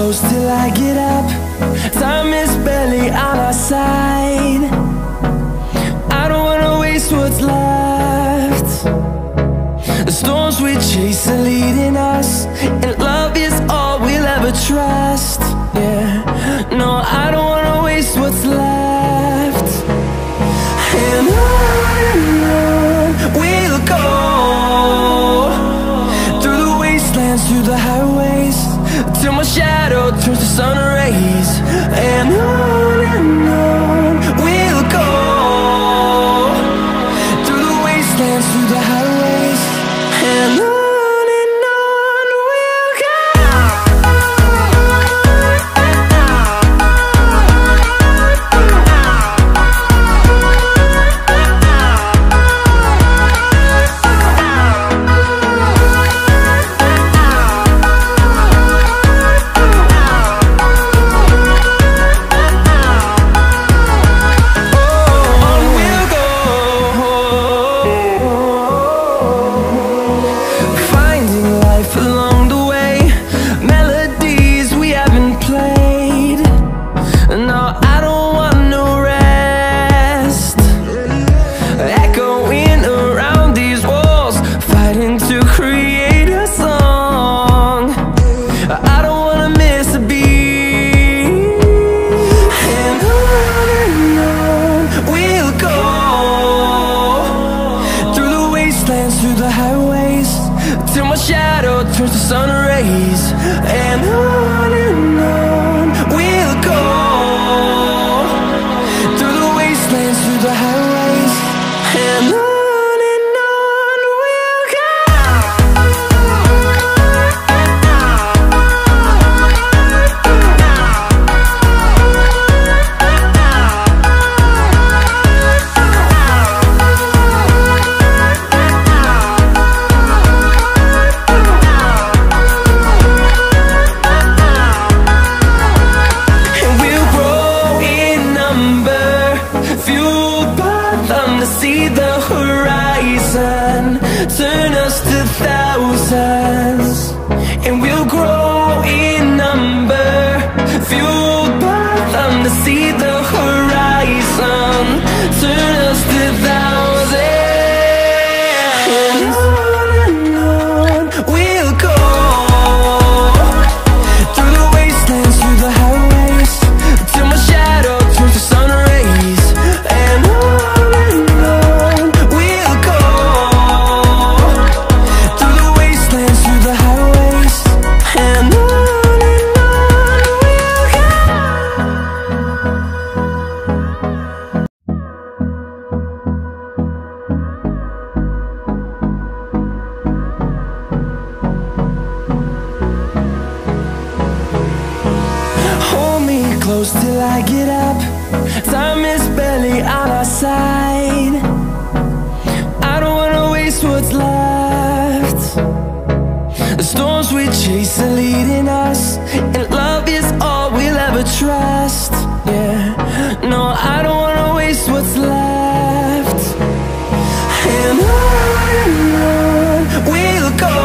close till I get up. Time is barely on our side. I don't wanna waste what's left. The storms we chase are leading us, and love is all we'll ever trust. Yeah, no, I don't wanna waste what's left. And on we'll go, through the wastelands, through the highways, till my shadow turns to sun rays. And on we'll go, through the wastelands, through the highways, and on we'll go. Through the highways, till my shadow turns to sun rays. And on we'll go, through the wastelands, through the highways, and on we'll go. See the horizon turn us to thousands, and we'll grow in number, fueled by them. To see the horizon turn us to thousands, and on we'll go, through the wastelands, through the highways, till my shadow turns to sun rays. And close till I get up. Time is barely on our side. I don't wanna waste what's left. The storms we chase are leading us, and love is all we'll ever trust. Yeah, no, I don't wanna waste what's left. And on we'll go,